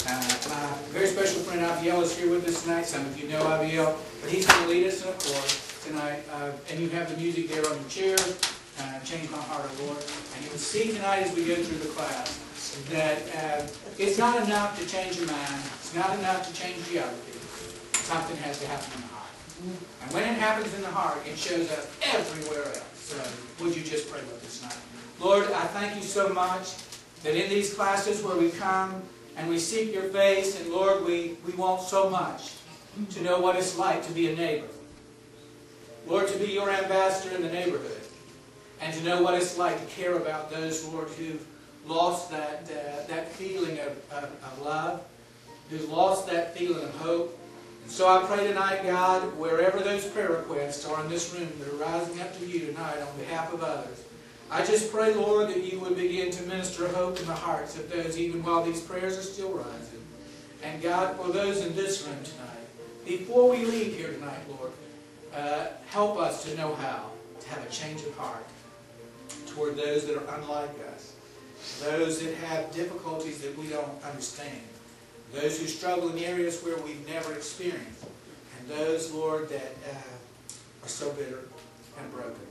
My very special friend Abiel is here with us tonight. Some of you know Abiel, but he's going to lead us in a chorus tonight. And you have the music there on your chair. Change my heart, O Lord. And you will see tonight as we go through the class that it's not enough to change your mind. It's not enough to change geography. Something has to happen in the heart. And when it happens in the heart, it shows up everywhere else. So would you just pray with us tonight? Lord, I thank you so much that in these classes where we come and we seek your face, and Lord, we want so much to know what it's like to be a neighbor. Lord, to be your ambassador in the neighborhood. And to know what it's like to care about those, Lord, who've lost that feeling of love, who've lost that feeling of hope. And so I pray tonight, God, wherever those prayer requests are in this room that are rising up to you tonight on behalf of others, I just pray, Lord, that you would begin to minister hope in the hearts of those, even while these prayers are still rising. And God, for those in this room tonight, before we leave here tonight, Lord, help us to know how to have a change of heart toward those that are unlike us, those that have difficulties that we don't understand, those who struggle in areas where we've never experienced, and those, Lord, that are so bitter and broken,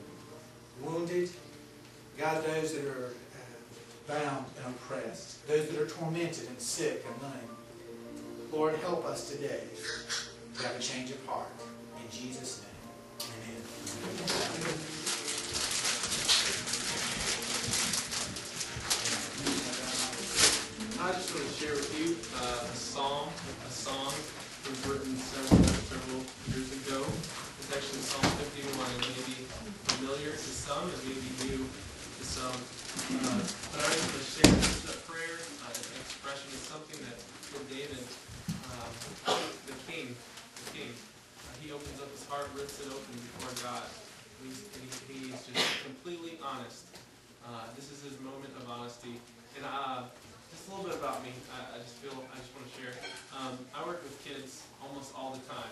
wounded. God, those that are bound and oppressed, those that are tormented and sick and lame. Lord, help us today to have a change of heart. In Jesus' name, amen. I just want to share with you a song that was written several years ago. It's actually Psalm 51. It may be familiar to some, it may be new to some. But I just want to share this prayer, expression is something that David, the king, he opens up his heart, rips it open before God. He's just completely honest. This is his moment of honesty. And just a little bit about me. I just want to share. I work with kids almost all the time,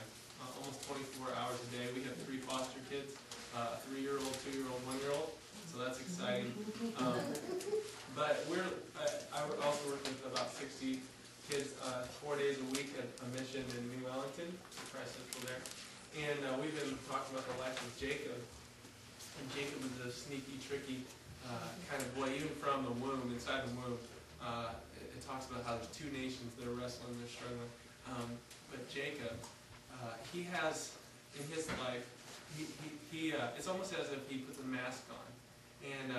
almost 24 hours a day. We have 3 foster kids, a 3-year-old, 2-year-old, 1-year-old. So that's exciting. But I also work with about 60 kids 4 days a week at a mission in New Wellington, Christ Central there. And we've been talking about the life of Jacob. And Jacob is a sneaky, tricky kind of boy, even from the womb, inside the womb. It talks about how there's 2 nations that are wrestling, they're struggling. But Jacob, he has in his life, it's almost as if he puts a mask on. And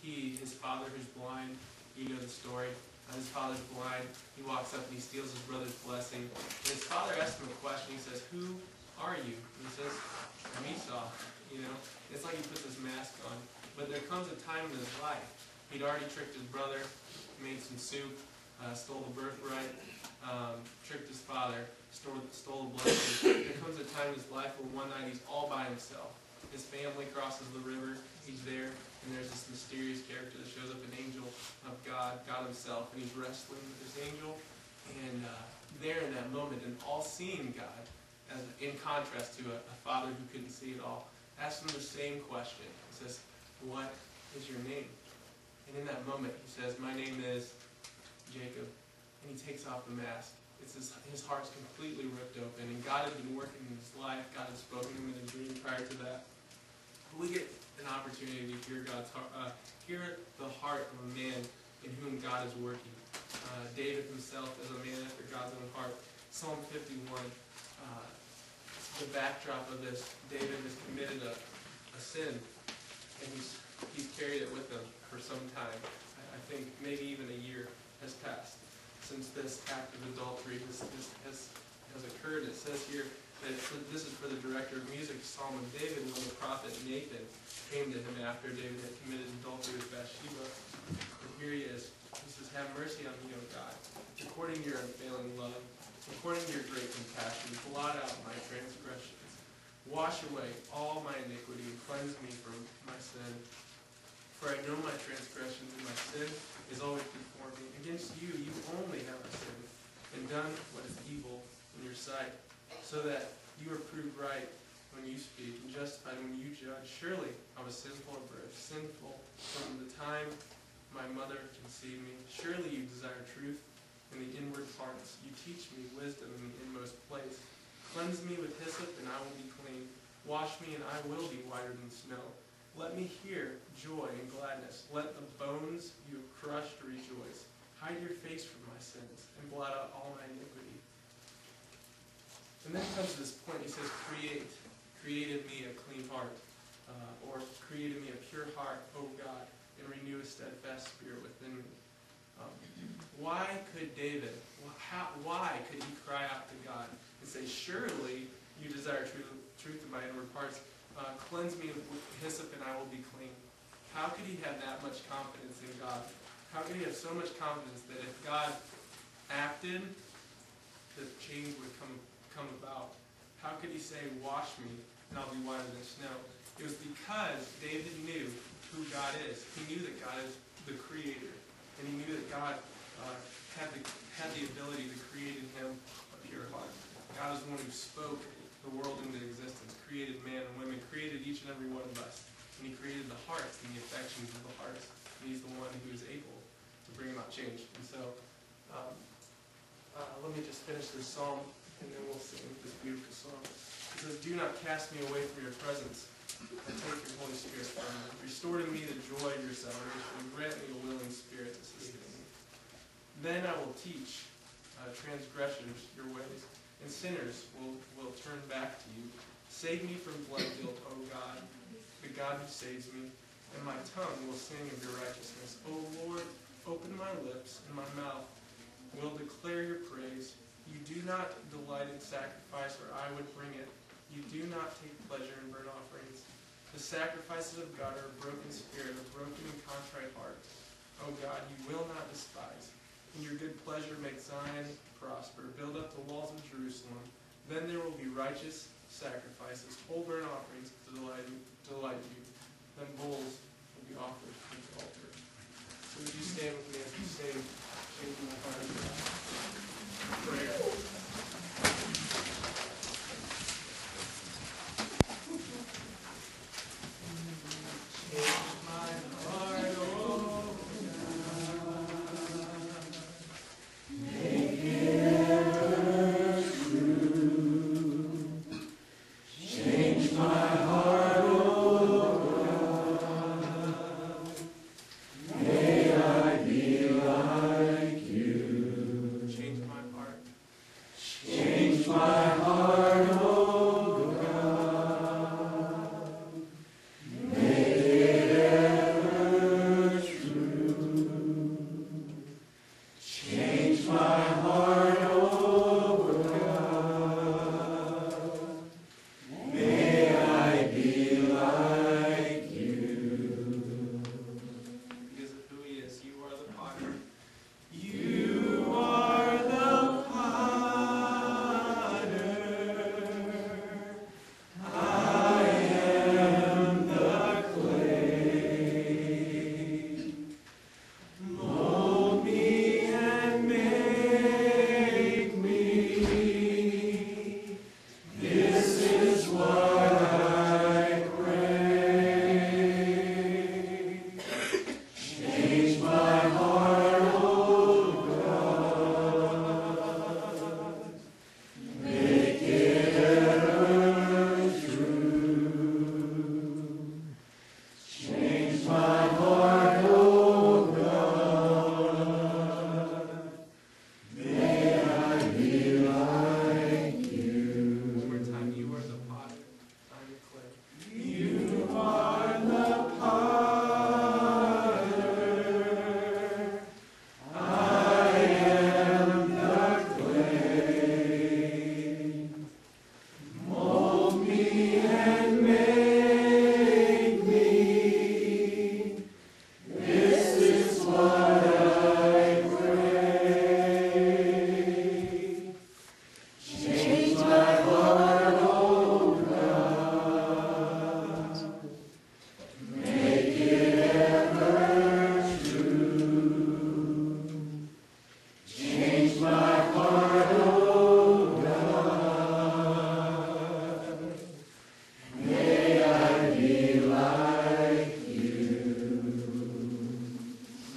his father who's blind, you know the story. His father's blind. He walks up and he steals his brother's blessing. And his father asks him a question. He says, "Who are you?" And he says, "I'm Esau." You know, it's like he puts this mask on. But there comes a time in his life. He'd already tricked his brother, made some soup, stole the birthright, tricked his father, stole the blessing. There comes a time in his life where one night he's all by himself. His family crosses the river. He's there, and there's this mysterious character that shows up, an angel of God, God himself, and he's wrestling with this angel. And there in that moment, an all-seeing God, in contrast to a father who couldn't see it all, asks him the same question. He says, "What is your name?" And in that moment, he says, "My name is Jacob." And he takes off the mask. It's his heart's completely ripped open, and God had been working in his life. God had spoken to him in a dream prior to that. We get an opportunity to hear hear the heart of a man in whom God is working. David himself is a man after God's own heart. Psalm 51, the backdrop of this, David has committed a sin, and he's carried it with him for some time. I think maybe even a year has passed since this act of adultery has occurred. It says here that this is for the director of music, Psalm of David, when the prophet Nathan came to him after David had committed adultery with Bathsheba. And here he is. He says, "Have mercy on me, O God, according to your unfailing love, according to your great compassion, blot out my transgressions. Wash away all my iniquity and cleanse me from my sin. For I know my transgressions, and my sin is always before me. Against you, you only have I sinned, and done what is evil in your sight, so that you are proved right when you speak, and justified when you judge. Surely I was sinful at birth, sinful from the time my mother conceived me. Surely you desire truth in the inward parts silence. You teach me wisdom in the inmost place. Cleanse me with hyssop, and I will be clean. Wash me, and I will be whiter than snow. Let me hear joy and gladness. Let the bones you have crushed rejoice. Hide your face from my sins, and blot out all my iniquity. And then comes to this point, he says, create in me a clean heart, or create in me a pure heart, O God, and renew a steadfast spirit within me. Why could David, why could he cry out to God and say, surely you desire truth in my inward parts, cleanse me with hyssop and I will be clean? How could he have that much confidence in God? How could he have so much confidence that if God acted, the change would come about? How could he say, wash me and I'll be whiter than snow? It was because David knew who God is. He knew that God is the creator. And he knew that God had the ability to create in him a pure heart. God is the one who spoke the world into existence, created man and women, created each and every one of us. And he created the hearts and the affections of the hearts. And he's the one who is able to bring about change. And so, let me just finish this psalm, and then we'll sing this beautiful song. It says, do not cast me away from your presence, and take your Holy Spirit from me. Restore to me the joy of your salvation, and grant me a willing spirit to sustain me. Then I will teach transgressors your ways, and sinners will turn back to you. Save me from blood guilt, O God, the God who saves me, and my tongue will sing of your righteousness. O Lord, open my lips, and my mouth will declare your praise. You do not delight in sacrifice, or I would bring it. You do not take pleasure in burnt offerings. The sacrifices of God are a broken spirit, a broken and contrite heart. O God, you will not despise. In your good pleasure make Zion prosper. Build up the walls of Jerusalem. Then there will be righteous sacrifices, whole burnt offerings to delight you. Then bulls will be offered to the altar. So would you stand with me as we sing, Shaping My Heart?